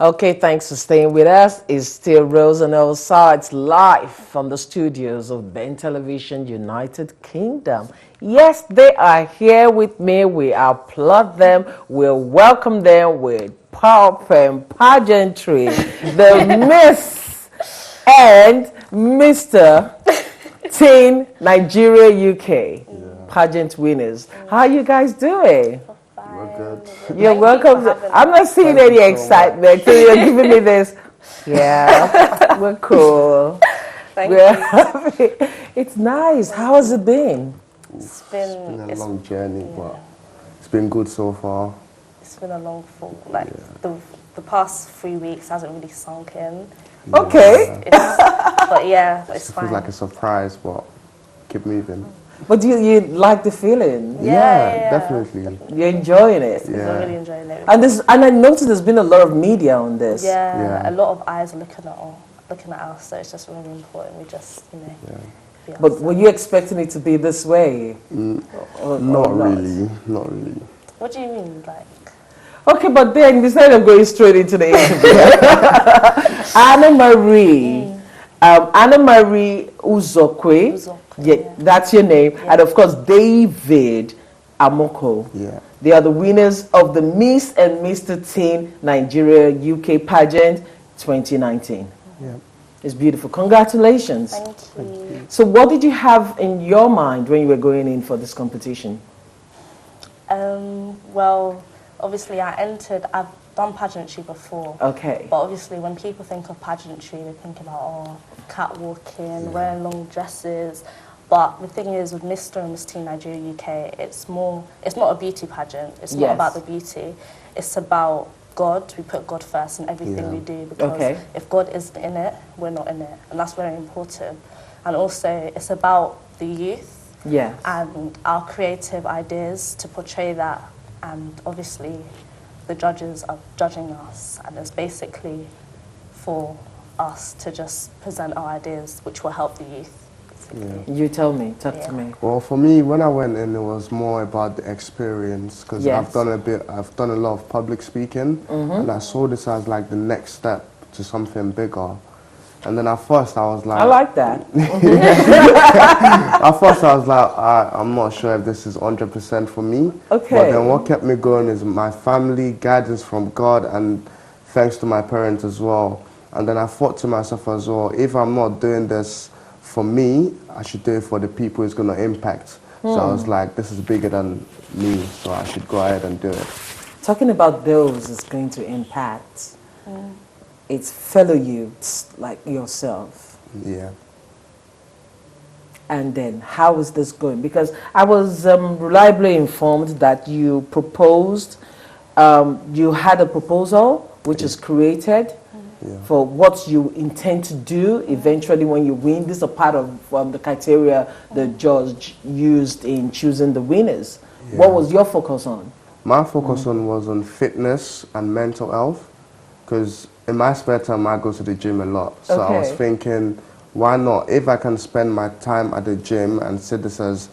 Okay, thanks for staying with us. It's still Roseonallsides live from the studios of Ben Television, United Kingdom. Yes, they are here with me. We applaud them. We welcome them with pop and pageantry. The Miss and Mr. Teen Nigeria UK pageant winners. How are you guys doing? We're good. You're welcome. I'm not seeing any excitement. So you're giving me this. Yeah, we're cool. We're happy. It's nice. How has it been? It's been a long journey, but it's been good so far. It's been a long fall. Like the past 3 weeks hasn't really sunk in. Okay. But yeah, it's It fine. feels like a surprise, but keep moving. But you like the feeling? Yeah, definitely. You're enjoying it? I'm really enjoying it. And I noticed there's been a lot of media on this. Yeah, a lot of eyes are looking at us, so it's just really important we just, be But ourselves. were you expecting it to be this way? Or Not really. What do you mean, like? Okay, but then instead of going straight into the interview, Anna Marie Uzokwe, that's your name, and of course David Amoko. Yeah. They are the winners of the Miss and Mr. Teen Nigeria UK pageant 2019. Yeah. It's beautiful. Congratulations. Thank you. So what did you have in your mind when you were going in for this competition? Well, obviously I've done pageantry before. Okay. But obviously when people think of pageantry, they think about catwalking, wearing long dresses. But the thing is, with Mr. and Miss Teen Nigeria UK, it's not a beauty pageant. It's not about the beauty. It's about God. We put God first in everything we do, because if God isn't in it, we're not in it. And that's very important. And also, it's about the youth and our creative ideas to portray that. And obviously, the judges are judging us, and it's basically for us to just present our ideas, which will help the youth. You tell me, talk to me. Well, for me, when I went in, it was more about the experience, because I've done a lot of public speaking, and I saw this as like the next step to something bigger. And then at first I was like, I like that. At first I was like, I'm not sure if this is 100% for me. Okay. But then what kept me going is my family, guidance from God, and thanks to my parents as well. And then I thought to myself as well, if I'm not doing this for me, I should do it for the people it's going to impact. So I was like, this is bigger than me, so I should go ahead and do it. Talking about those it's going to impact, it's fellow youths like yourself. Yeah. And then how is this going? Because I was reliably informed that you proposed, you had a proposal which is created for what you intend to do eventually when you win. This is a part of the criteria the judge used in choosing the winners. What was your focus on? My focus was on fitness and mental health, because in my spare time I go to the gym a lot. So I was thinking, why not? If I can spend my time at the gym and see this as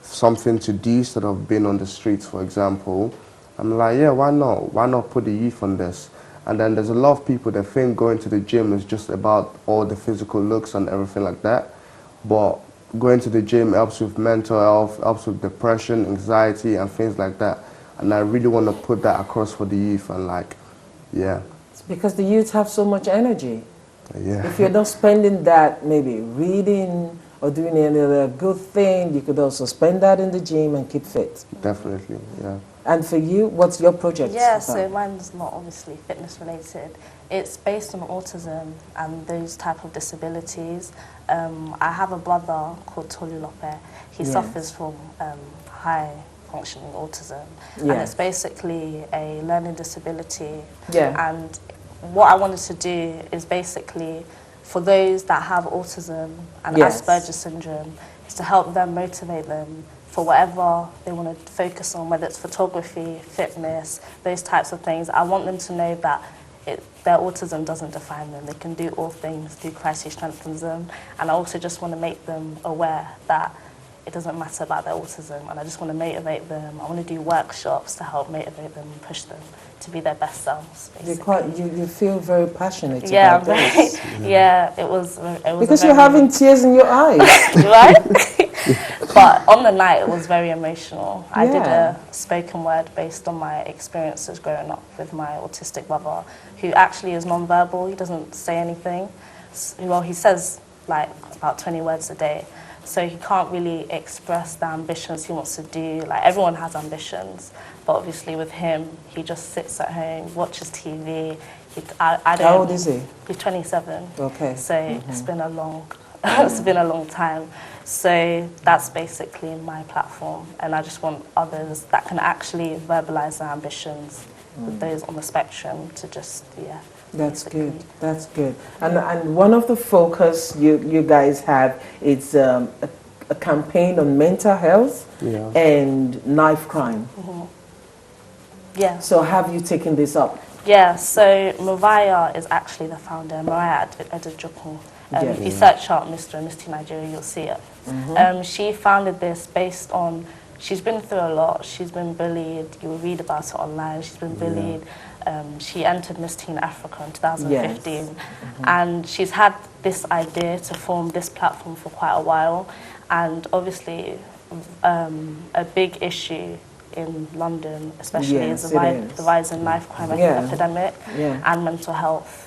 something to do instead of being on the streets, for example, I'm like, yeah, why not? Why not put the youth on this? And then there's a lot of people that think going to the gym is just about all the physical looks and everything like that. But going to the gym helps with mental health, helps with depression, anxiety, and things like that. And I really want to put that across for the youth, and It's because the youth have so much energy. Yeah. If you're not spending that maybe reading or doing any other good thing, you could also spend that in the gym and keep fit. Definitely, yeah. And for you, what's your project? Yeah, so mine's not obviously fitness related. It's based on autism and those type of disabilities. I have a brother called Tolu Lope. He suffers from high functioning autism, and it's basically a learning disability. And what I wanted to do is basically for those that have autism and Asperger's syndrome, is to help them, motivate them for whatever they want to focus on, whether it's photography, fitness, those types of things. I want them to know that their autism doesn't define them. They can do all things through Christ who strengthens them. And I also just want to make them aware that it doesn't matter about their autism, and I just want to motivate them. I want to do workshops to help motivate them and push them to be their best selves, basically. You feel very passionate Yeah, about this. yeah, it was because you're having tears in your eyes. Right? But on the night, it was very emotional. I did Yeah. a spoken word based on my experiences growing up with my autistic brother, who actually is non-verbal. He doesn't say anything. Well, he says like about 20 words a day. So he can't really express the ambitions he wants to do. Like, everyone has ambitions, but obviously with him, he just sits at home, watches TV. I don't, How old is he? He's 27. Okay. So it's been a long, it's been a long time. So that's basically my platform, and I just want others that can actually verbalize their ambitions, with those on the spectrum, to just, That's basically. good. That's good. And one of the focus you guys have is a campaign on mental health and knife crime. Yeah. So have you taken this up? Yeah. So Mariah is actually the founder. Mariah Adejokun. If you search up Mr. and Miss Teen Nigeria, you'll see it. She founded this based on, she's been through a lot. She's been bullied. You will read about it online. She's been bullied. She entered Miss Teen Africa in 2015. And she's had this idea to form this platform for quite a while. And obviously, a big issue in London, especially, is the rise in knife crime epidemic and mental health.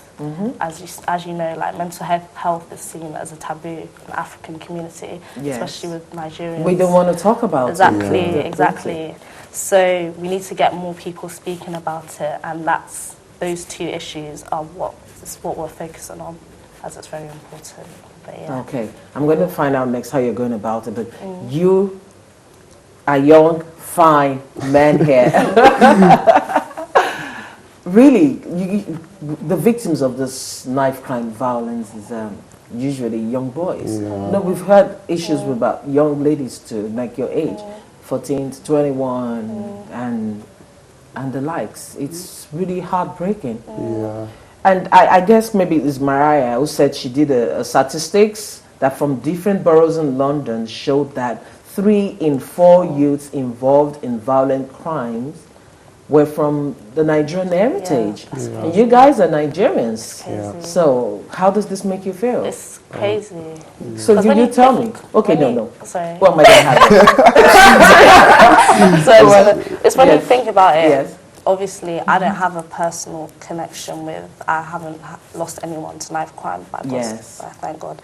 As you know, like, mental health is seen as a taboo in the African community, especially with Nigerians. We don't want to talk about it. Exactly. So we need to get more people speaking about it, and those two issues are what we're focusing on, as it's very important. But Okay, I'm going to find out next how you're going about it, but you are young, fine men here. Really, the victims of this knife crime violence is usually young boys. No, we've heard issues with about young ladies too, like your age, 14 to 21, and the likes. It's really heartbreaking. And I guess maybe it's Mariah who said she did a statistics that from different boroughs in London showed that 3 in 4 youths involved in violent crimes were from the Nigerian heritage. And you guys are Nigerians. So how does this make you feel? It's crazy. So you tell me. Okay, no. Sorry. What am I going to have? So it's when you think about it. Yes. Obviously, I don't have a personal connection with, I haven't lost anyone to knife crime, by thank God.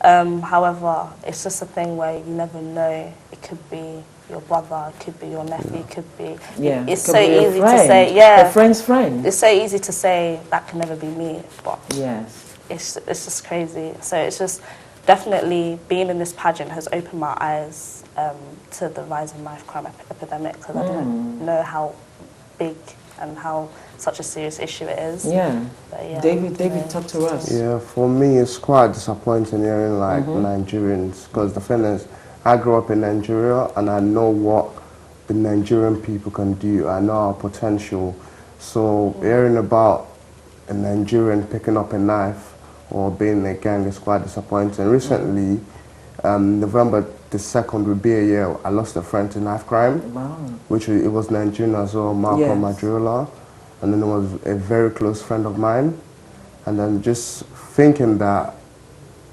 However, it's just a thing where you never know. It could be your brother, it could be your nephew, it could be... It's so easy to say, a friend's friend. It's so easy to say, that can never be me, but it's just crazy. So it's just, definitely being in this pageant has opened my eyes to the rise of knife crime epidemic, because I didn't know how big and how such a serious issue it is. But David, talk to us. Yeah, for me it's quite disappointing hearing like Nigerians, because the thing is, I grew up in Nigeria and I know what the Nigerian people can do. I know our potential. So hearing about a Nigerian picking up a knife or being in a gang is quite disappointing. Recently, November the 2nd would be a year I lost a friend to knife crime, which it was Nigerian as well, Malcolm Madriola, and then it was a very close friend of mine. And then just thinking that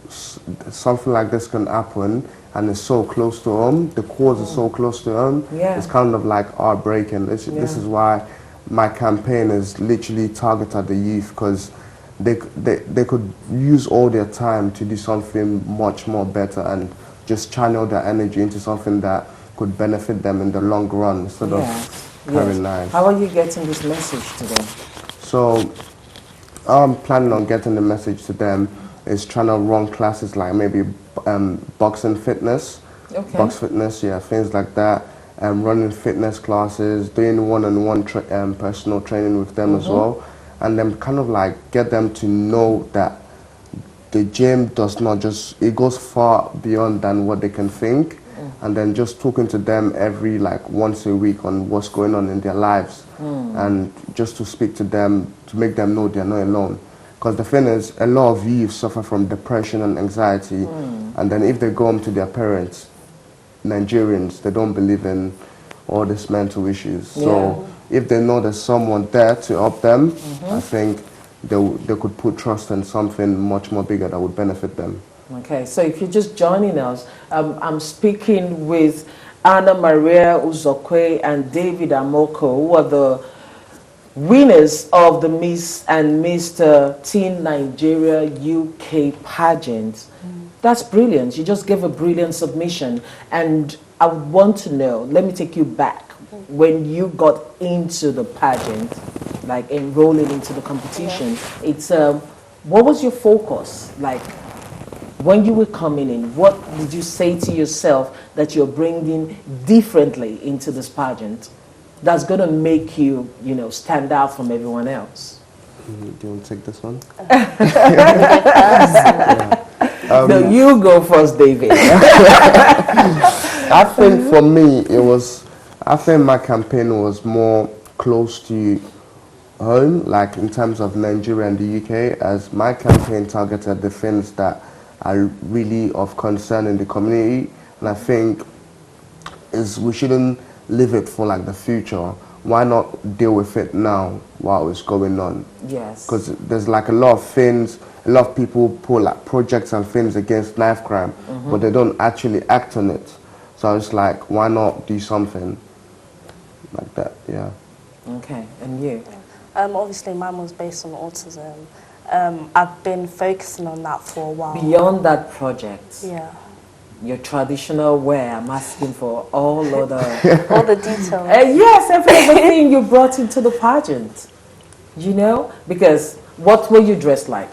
something like this can happen and it's so close to home, the cause is so close to home, it's kind of like heartbreaking. This is why my campaign is literally targeted at the youth, because they could use all their time to do something much more better and just channel their energy into something that could benefit them in the long run instead of carrying knives. How are you getting this message to them? So I'm planning on getting the message to them is trying to run classes like maybe boxing fitness, box fitness, things like that, running fitness classes, doing one-on-one personal training with them as well, and then kind of like get them to know that the gym does not just, it goes far beyond than what they can think, and then just talking to them every like once a week on what's going on in their lives, and just to speak to them, to make them know they're not alone. Because the thing is, a lot of youth suffer from depression and anxiety, and then if they go home to their parents, Nigerians, they don't believe in all these mental issues. So if they know there's someone there to help them, I think they could put trust in something much more bigger that would benefit them. Okay, so if you're just joining us, I'm speaking with Anna Maria Uzokwe and David Amoko, who are the winners of the Miss and Mr. Teen Nigeria UK pageant. That's brilliant. You just gave a brilliant submission. And I would want to know, let me take you back, when you got into the pageant, like enrolling into the competition, it's what was your focus? Like, when you were coming in, what did you say to yourself that you're bringing differently into this pageant that's going to make you, you know, stand out from everyone else? Do you want to take this one? No, you go first, David. I think for me, I think my campaign was more close to home, like in terms of Nigeria and the UK, as my campaign targeted the things that are really of concern in the community. And I think we shouldn't leave it for like the future. Why not deal with it now while it's going on? Yes. Because there's like a lot of things, a lot of people put like projects and things against knife crime, but they don't actually act on it. So I was like, why not do something like that? Yeah. Okay, and you? Obviously, mine was based on autism. I've been focusing on that for a while. Beyond that project, Yeah. your traditional wear, I'm asking for all other... All the details. Yes, everything you brought into the pageant, you know? Because what were you dressed like?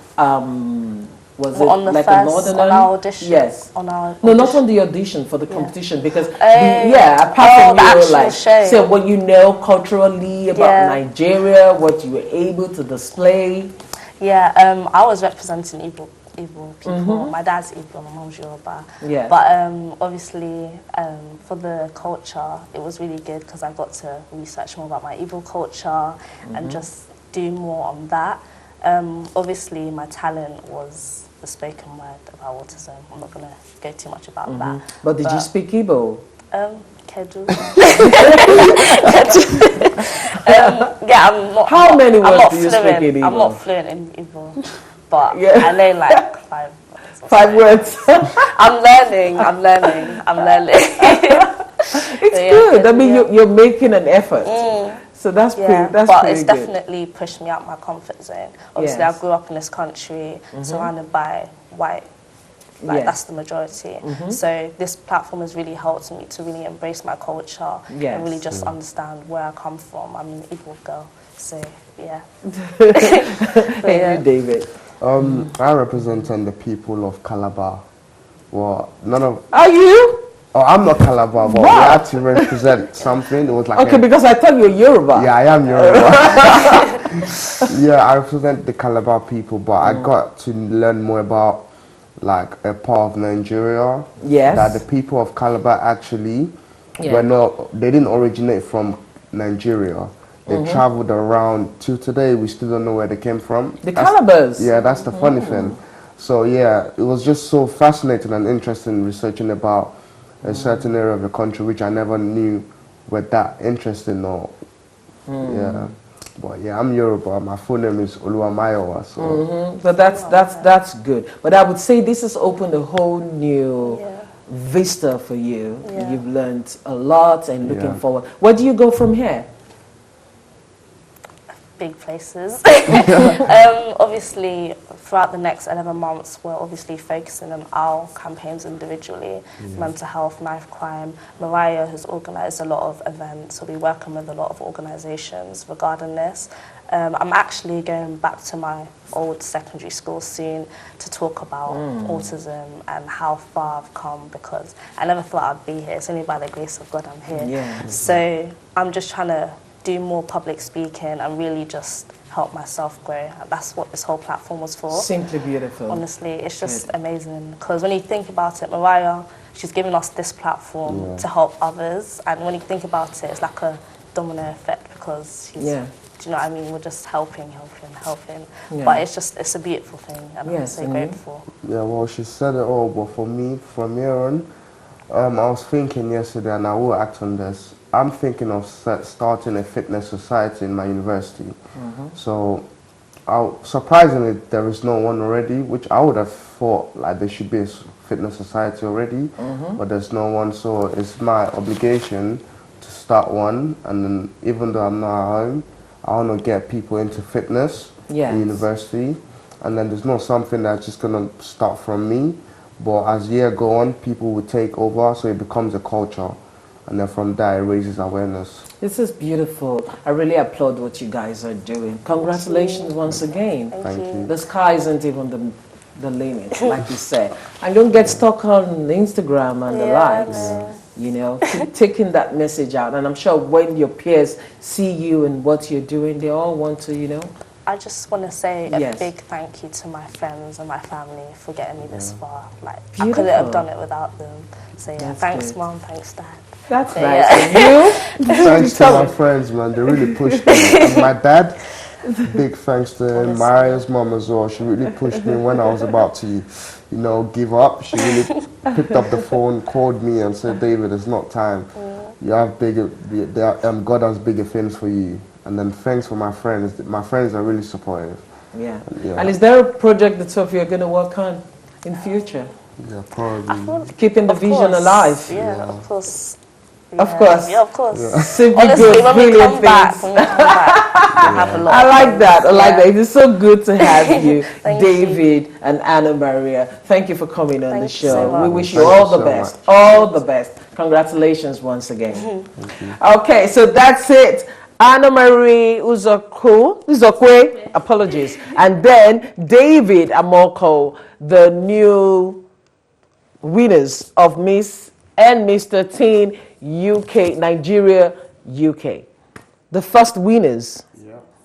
Was it on the like first, a northern? on our audition? Yes. On our No, audition. not on the audition, for the competition, because, Oh. apart from the you, actual like, show. so what you know culturally about Nigeria, what you were able to display. Yeah, I was representing Igbo people. My dad's Igbo, my mom's Yoruba. Yes. But obviously, for the culture, it was really good because I got to research more about my Igbo culture and just do more on that. Obviously, my talent was the spoken word about autism. I'm not going to go too much about that. But did you speak Igbo? Kedu. Yeah, I'm not. How many I'm words not do you fluent. speak in Igbo? I'm not fluent in Igbo, but I know like 5 words. or 5 so. words. I'm learning. It's good. I mean, you're making an effort. So that's Yeah, pretty but it's good. definitely pushed me out my comfort zone. Obviously, Yes. I grew up in this country, surrounded by white. Like that's the majority. So this platform has really helped me to really embrace my culture and really just understand where I come from. I'm an Igbo girl, so yeah. Thank you, David. I represent the people of Calabar. Well, none of... Are you? Oh, I'm not Calabar, but we had to represent something. It was like Okay, because I thought you were Yoruba. Yeah, I am Yoruba. Yeah, I represent the Calabar people, but I got to learn more about like a part of Nigeria. Yes. That the people of Calabar actually they didn't originate from Nigeria. They traveled around till today. We still don't know where they came from. The Calabars. Yeah, that's the funny thing. So yeah, it was just so fascinating and interesting researching about a certain area of the country which I never knew were that interesting or yeah. But yeah, I'm Yoruba. My full name is Oluwamayowa. So But that's good. But I would say this has opened a whole new vista for you. Yeah. You've learned a lot and looking forward. Where do you go from here? Big places. Obviously, throughout the next 11 months, we're obviously focusing on our campaigns individually, mental health, knife crime. Mariah has organised a lot of events, so we're working with a lot of organisations regarding this. I'm actually going back to my old secondary school soon to talk about autism and how far I've come, because I never thought I'd be here. It's only by the grace of God I'm here. Yeah. So I'm just trying to do more public speaking and really just help myself grow. That's what this whole platform was for. Simply beautiful. Honestly, it's just amazing. Because when you think about it, Mariah, she's given us this platform to help others. And when you think about it, it's like a domino effect because she's, do you know what I mean? We're just helping. Yeah. But it's a beautiful thing and I'm so and grateful. yeah, well, she said it all, but for me, from here on, I was thinking yesterday, and I will act on this. I'm thinking of starting a fitness society in my university. So, surprisingly, there is no one already, which I would have thought like there should be a fitness society already, but there's no one. So it's my obligation to start one. And then, even though I'm not at home, I want to get people into fitness in university. And then there's not something that's just gonna start from me. But as year go on, people will take over, so it becomes a culture. And then from there, it raises awareness. This is beautiful. I really applaud what you guys are doing. Congratulations once again. Thank you. The sky isn't even the limit, like you said. And don't get stuck on Instagram and the likes. You know, keep taking that message out. And I'm sure when your peers see you and what you're doing, they all want to, you know. I just want to say a big thank you to my friends and my family for getting me this far. Like, I couldn't have done it without them. So yeah, thanks mom, thanks dad. That's nice. And you? Thanks to my friends, man. They really pushed me. And my dad, big thanks to him. Maria's mom as well. She really pushed me when I was about to, you know, give up. She really picked up the phone, called me and said, David, it's not time. You have bigger, God has bigger things for you. And then thanks for my friends. My friends are really supportive. Yeah. And is there a project the two of you are going to work on in future? Yeah, probably. Keeping the vision alive. Yeah, of course. Of course. Yeah, of course. Simply Honestly, good, when we brilliant come back, things. we'll have a lot. I like that. I like that. It is so good to have you, Thank David and Anna Maria. Thank you for coming on the show. So We wish you Thank all you the so best. much. All the best. Congratulations once again. Okay, so that's it. Anna Marie Uzokwe, apologies. And then David Amoko, the new winners of Miss and Mr. Teen UK, Nigeria, UK. The first winners.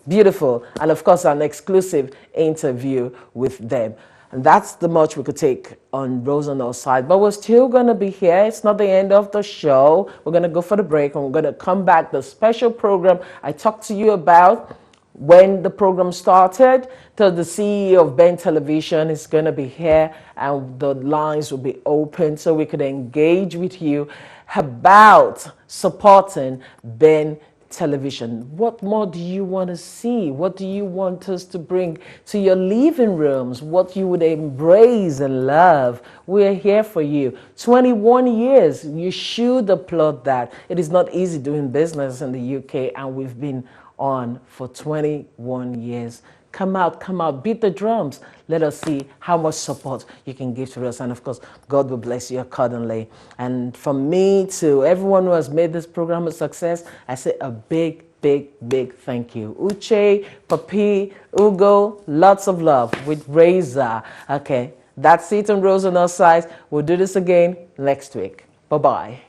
Beautiful. And of course, an exclusive interview with them. And that's the much we could take on Roseonallsides. But we're still going to be here. It's not the end of the show. We're going to go for the break and we're going to come back. The special program I talked to you about when the program started, to the CEO of Ben Television is going to be here and the lines will be open so we could engage with you about supporting Ben Television. What more do you want to see? What do you want us to bring to your living rooms? What you would embrace and love? We're here for you. 21 years. You should applaud that. It is not easy doing business in the UK, and we've been on for 21 years. Come out, beat the drums. Let us see how much support you can give to us. And of course, God will bless you accordingly. And from me to everyone who has made this program a success, I say a big, big, big thank you. Uche, Papi, Ugo, lots of love with Razor. Okay, that's it on Roseonallsides. We'll do this again next week. Bye-bye.